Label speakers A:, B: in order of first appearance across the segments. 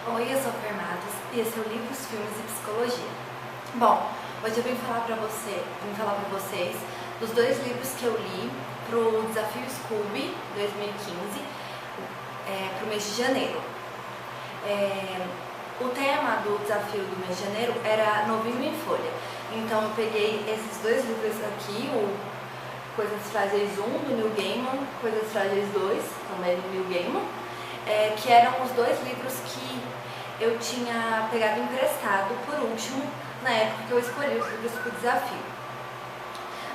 A: Oi, eu sou a Fermatos e esse é o Livros, Filmes e Psicologia. Bom, hoje eu vim falar pra vocês dos dois livros que eu li pro Desafio Scooby 2015, pro mês de janeiro. O tema do desafio do mês de janeiro era Novinho em Folha. Então eu peguei esses dois livros aqui, o Coisas Frágeis 1, do Neil Gaiman, Coisas Frágeis 2, também do Neil Gaiman, que eram os dois livros que eu tinha pegado emprestado por último, na época que eu escolhi os livros para o desafio.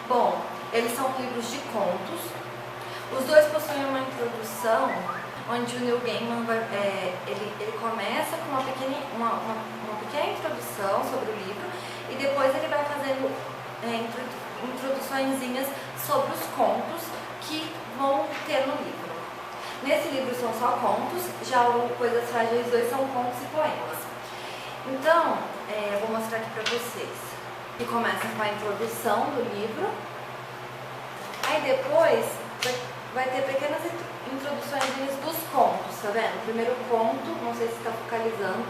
A: Bom, eles são livros de contos. Os dois possuem uma introdução, onde o Neil Gaiman ele começa com uma pequena introdução sobre o livro, e depois ele vai fazendo introduçõezinhas sobre os contos que vão ter no livro. Nesse livro são só contos, já o Coisas Frágeis 2 são contos e poemas. Então, eu vou mostrar aqui pra vocês. E começa com a introdução do livro. Aí depois vai ter pequenas introduções dos contos, tá vendo? O primeiro conto, não sei se está focalizando,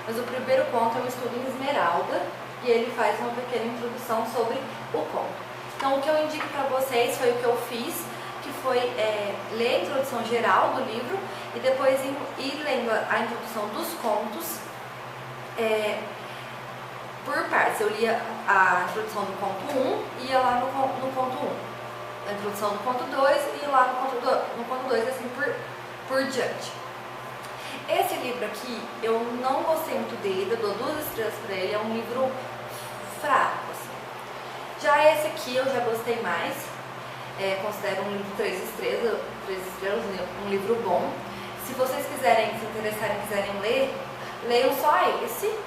A: mas o primeiro conto é um estudo em Esmeralda, e ele faz uma pequena introdução sobre o conto. Então, o que eu indico pra vocês foi o que eu fiz, que foi ler a introdução geral do livro e depois ir lendo a introdução dos contos por partes. Eu lia a introdução do conto 1 e ia lá no conto 1, a introdução do conto 2 e ia lá no conto 2, assim por diante. Esse livro aqui, eu não gostei muito dele, eu dou 2 estrelas pra ele, é um livro fraco, assim. Já esse aqui eu já gostei mais. Considero um livro 3 estrelas, um livro bom. Se vocês quiserem, se interessarem, quiserem ler, leiam só esse,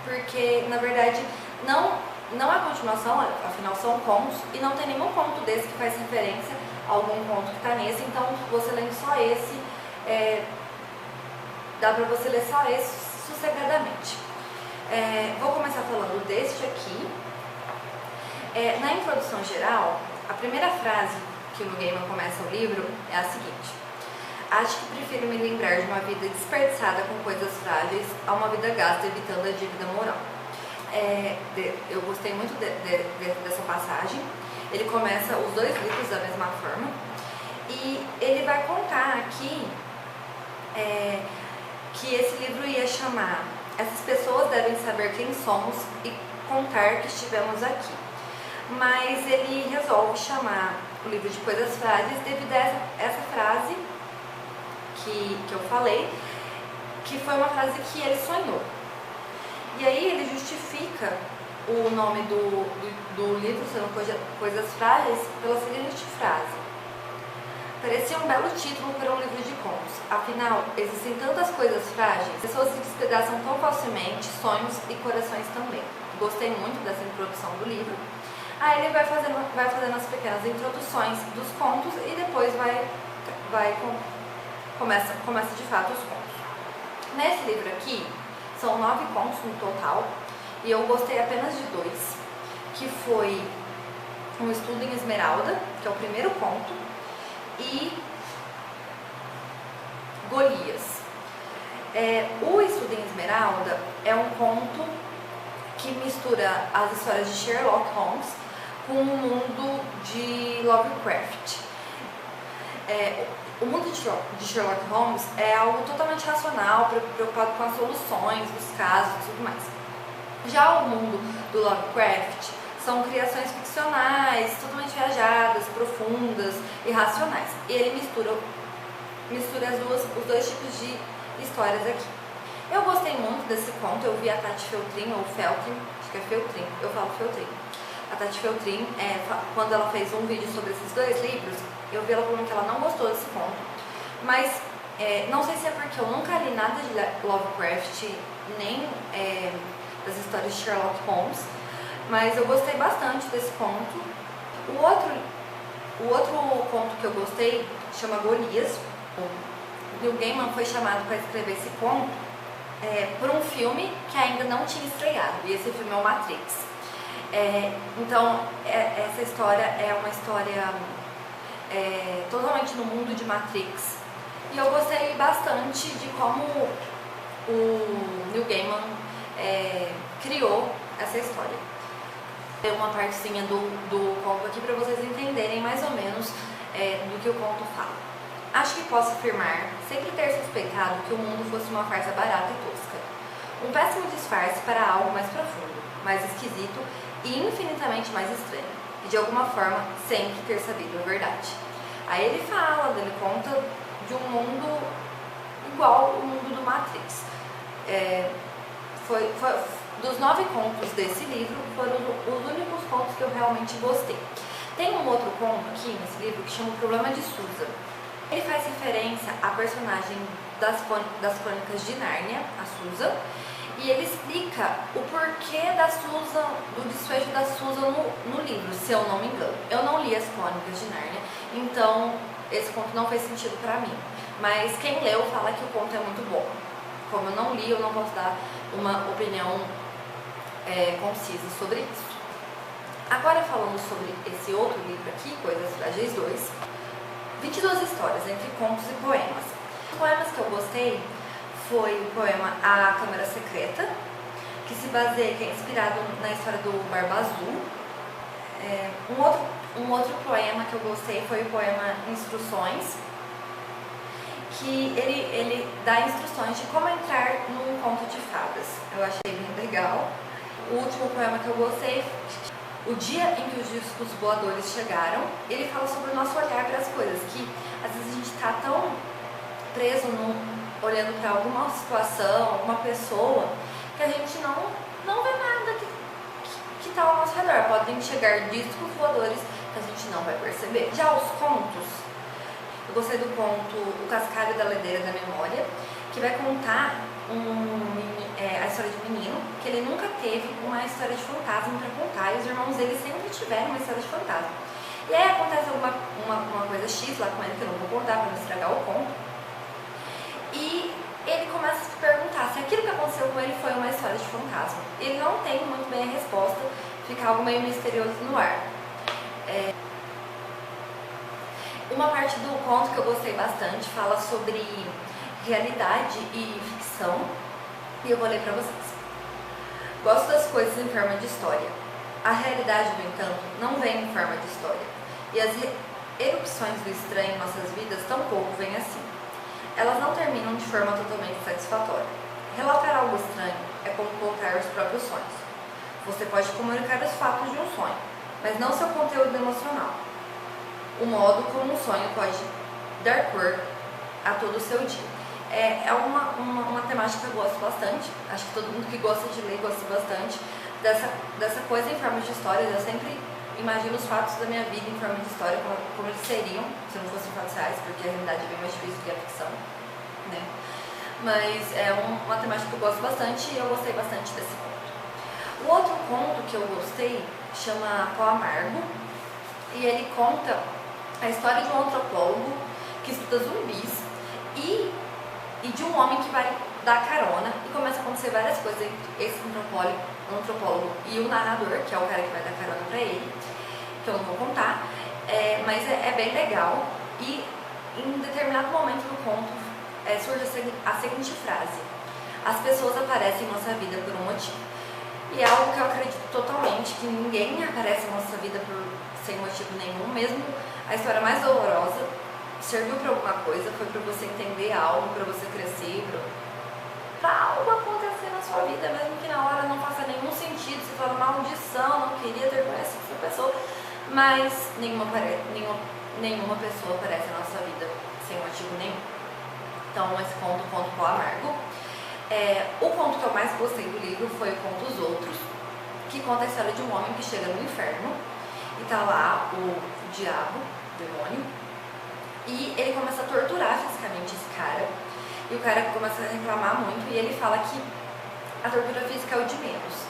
A: porque na verdade não é continuação, afinal são contos, e não tem nenhum conto desse que faz referência a algum conto que está nesse, então você lendo só esse, dá pra você ler só esse sossegadamente. Vou começar falando deste aqui. Na introdução geral, a primeira frase que o Neil Gaiman começa o livro é a seguinte: acho que prefiro me lembrar de uma vida desperdiçada com coisas frágeis a uma vida gasta evitando a dívida moral. Eu gostei muito dessa passagem. Ele começa os dois livros da mesma forma e ele vai contar aqui que esse livro ia chamar Essas Pessoas Devem Saber Quem Somos e Contar que Estivemos Aqui. Mas ele resolve chamar o livro de Coisas Frágeis devido a essa frase que eu falei, que foi uma frase que ele sonhou. E aí ele justifica o nome do livro, sendo Coisas Frágeis, pela seguinte frase: parecia um belo título para um livro de contos. Afinal, existem tantas coisas frágeis, pessoas se despedaçam tão facilmente, sonhos e corações também. Gostei muito dessa introdução do livro. Aí ele vai fazendo as pequenas introduções dos contos e depois começa de fato os contos. Nesse livro aqui, são 9 contos no total, e eu gostei apenas de 2, que foi Um Estudo em Esmeralda, que é o primeiro conto, e Golias. O Estudo em Esmeralda é um conto que mistura as histórias de Sherlock Holmes com o mundo de Lovecraft. O mundo de Sherlock Holmes é algo totalmente racional, preocupado com as soluções dos casos e tudo mais. Já o mundo do Lovecraft são criações ficcionais, totalmente viajadas, profundas e racionais. E ele mistura os dois tipos de histórias aqui. Eu gostei muito desse conto, eu vi a Tati Feltrin, ou Feltrin, acho que é Feltrin, eu falo Feltrin. A Tati Feltrin, quando ela fez um vídeo sobre esses dois livros, eu vi ela falando que ela não gostou desse conto. Mas não sei se é porque eu nunca li nada de Lovecraft, nem das histórias de Sherlock Holmes, mas eu gostei bastante desse conto. O outro conto que eu gostei chama Golias. O Neil Gaiman foi chamado para escrever esse conto por um filme que ainda não tinha estreado, e esse filme é o Matrix. Então, essa história é uma história totalmente no mundo de Matrix, e eu gostei bastante de como o Neil Gaiman criou essa história. Tem uma partezinha do conto aqui para vocês entenderem mais ou menos do que o conto fala. Acho que posso afirmar, sempre ter suspeitado que o mundo fosse uma farsa barata e tosca. Um péssimo disfarce para algo mais profundo, mais esquisito e infinitamente mais estranho. E de alguma forma, sempre ter sabido a verdade. Aí ele conta de um mundo igual o mundo do Matrix. Dos 9 contos desse livro, foram os únicos contos que eu realmente gostei. Tem um outro conto aqui nesse livro que chama O Problema de Susan. Ele faz referência à personagem das Crônicas de Nárnia, a Susan, e ele explica o porquê da Susan, do desfecho da Susan no livro, se eu não me engano. Eu não li as Crônicas de Nárnia, então esse conto não fez sentido pra mim. Mas quem leu fala que o conto é muito bom. Como eu não li, eu não posso dar uma opinião concisa sobre isso. Agora falando sobre esse outro livro aqui, Coisas Frágeis 2, 22 histórias entre contos e poemas. Os poemas que eu gostei foi o poema A Câmara Secreta, que se baseia, que é inspirado na história do Barba Azul. Um outro poema que eu gostei foi o poema Instruções, que ele dá instruções de como entrar num conto de fadas. Eu achei bem legal. O último poema que eu gostei, O Dia em que os Discos Voadores Chegaram, ele fala sobre o nosso olhar para as coisas, que às vezes a gente está tão preso olhando para alguma situação, alguma pessoa, que a gente não vê nada que está ao nosso redor. Podem chegar discos voadores que a gente não vai perceber. Já os contos, eu gostei do conto O Cascalho da Ledeira da Memória, que vai contar a história de um menino que ele nunca teve uma história de fantasma para contar, e os irmãos dele sempre tiveram uma história de fantasma. E aí acontece uma coisa X lá com ele, que eu não vou contar para não estragar o conto, e ele começa a se perguntar se aquilo que aconteceu com ele foi uma história de fantasma. Ele não tem muito bem a resposta, fica algo meio misterioso no ar. Uma parte do conto que eu gostei bastante fala sobre realidade e ficção, e eu vou ler para vocês. Gosto das coisas em forma de história. A realidade, no entanto, não vem em forma de história, e as erupções do estranho em nossas vidas tampouco vêm assim. Elas não terminam de forma totalmente satisfatória. Relatar algo estranho é como contar os próprios sonhos. Você pode comunicar os fatos de um sonho, mas não seu conteúdo emocional. O modo como um sonho pode dar cor a todo o seu dia. É uma temática que eu gosto bastante. Acho que todo mundo que gosta de ler gosta bastante dessa coisa em forma de histórias. Eu sempre imagino os fatos da minha vida em forma de história, como eles seriam se não fossem fatos reais, porque a realidade é bem mais difícil que a ficção, né? Mas é uma temática que eu gosto bastante, e eu gostei bastante desse conto. O outro conto que eu gostei chama Pó Amargo, e ele conta a história de um antropólogo que estuda zumbis e de um homem que vai dar carona, e começa a acontecer várias coisas entre esse antropólogo e o narrador, que é o cara que vai dar carona pra ele, que eu não vou contar, mas é bem legal. E em determinado momento do conto surge a seguinte frase: as pessoas aparecem em nossa vida por um motivo. E é algo que eu acredito totalmente, que ninguém aparece em nossa vida sem motivo nenhum. Mesmo a história mais dolorosa serviu para alguma coisa, foi para você entender algo, para você crescer, para algo acontecer na sua vida, mesmo que na hora não faça nenhum sentido, você fala maldição, não queria ter conhecido essa pessoa, mas nenhuma pessoa aparece na nossa vida sem motivo nenhum. Então esse conto, o conto Pó Amargo. O conto que eu mais gostei do livro foi o conto Os Outros, que conta a história de um homem que chega no inferno e tá lá o diabo, o demônio, e ele começa a torturar fisicamente esse cara, e o cara começa a reclamar muito, e ele fala que a tortura física é o de menos.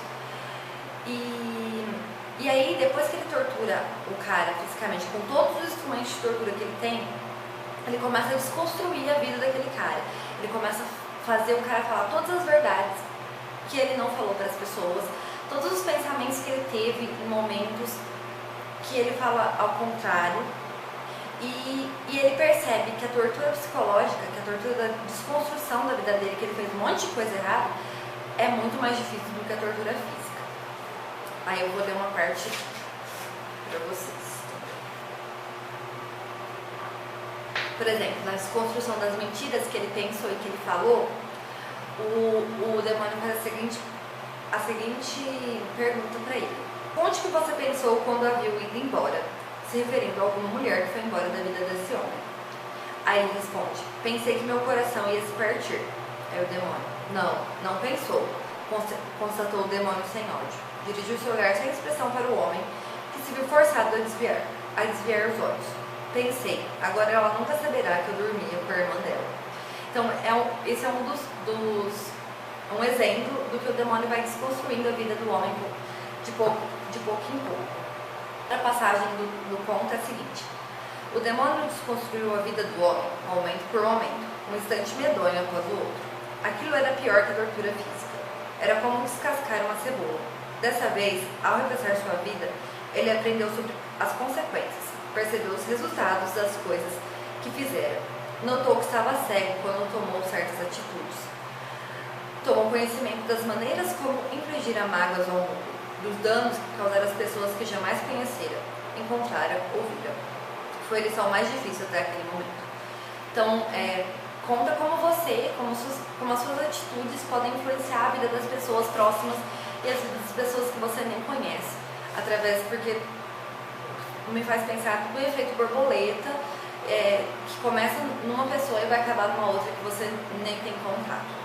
A: E aí, depois que ele tortura o cara fisicamente com todos os instrumentos de tortura que ele tem, ele começa a desconstruir a vida daquele cara. Ele começa a fazer o cara falar todas as verdades que ele não falou para as pessoas, todos os pensamentos que ele teve em momentos que ele fala ao contrário. E ele percebe que a tortura psicológica, que a tortura da desconstrução da vida dele, que ele fez um monte de coisa errada, é muito mais difícil do que a tortura física. Aí eu vou ler uma parte para vocês. Por exemplo, na desconstrução das mentiras que ele pensou e que ele falou, o demônio faz a seguinte pergunta para ele: onde que você pensou quando a viu indo embora? Se referindo a alguma mulher que foi embora da vida desse homem. Aí ele responde: pensei que meu coração ia se partir. Aí o demônio: não pensou, constatou o demônio sem ódio. Dirigiu seu olhar sem expressão para o homem, que se viu forçado a desviar os olhos. Pensei, agora ela nunca saberá que eu dormia com a irmã dela. Então, esse é um exemplo do que o demônio vai desconstruindo a vida do homem de pouco em pouco. A passagem do conto é a seguinte: o demônio desconstruiu a vida do homem, momento por momento, um instante medonho após o outro. Aquilo era pior que a tortura física. Era como descascar uma cebola. Dessa vez, ao repassar sua vida, ele aprendeu sobre as consequências, percebeu os resultados das coisas que fizera. Notou que estava cego quando tomou certas atitudes. Tomou conhecimento das maneiras como infligir mágoas ao mundo, dos danos que causaram às pessoas que jamais conhecera, encontrara ou vira. Foi a lição mais difícil até aquele momento. Então, conta como você, como as suas atitudes podem influenciar a vida das pessoas próximas e as vidas das pessoas que você nem conhece. Porque me faz pensar no efeito borboleta, que começa numa pessoa e vai acabar numa outra que você nem tem contato.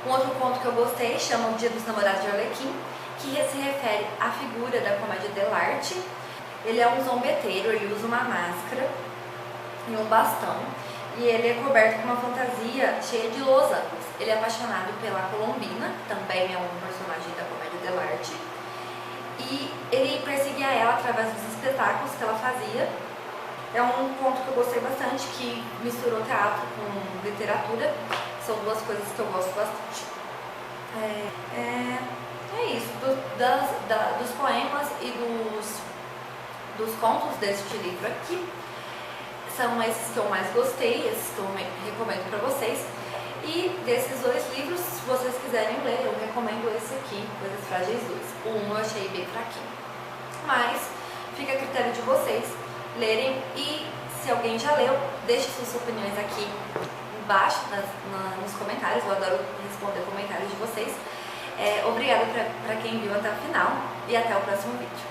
A: Um outro conto que eu gostei chama O Dia dos Namorados de Arlequim, que se refere à figura da comédia dell'arte. Ele é um zombeteiro, ele usa uma máscara e um bastão, e ele é coberto com uma fantasia cheia de losangos. Ele é apaixonado pela Colombina, também é um personagem da comédia dell'arte, e ele perseguia ela através dos espetáculos que ela fazia. É um conto que eu gostei bastante, que misturou teatro com literatura. São duas coisas que eu gosto bastante. É isso, dos poemas e dos contos deste livro aqui. São esses que eu mais gostei, esses que eu recomendo para vocês. E desses dois livros, se vocês quiserem ler, eu recomendo esse aqui, Coisas Frágeis 2. O 1 eu achei bem fraquinho. Mas fica a critério de vocês lerem, e se alguém já leu, deixe suas opiniões aqui embaixo nos comentários. Eu adoro responder comentários de vocês. Obrigada para quem viu até o final, e até o próximo vídeo.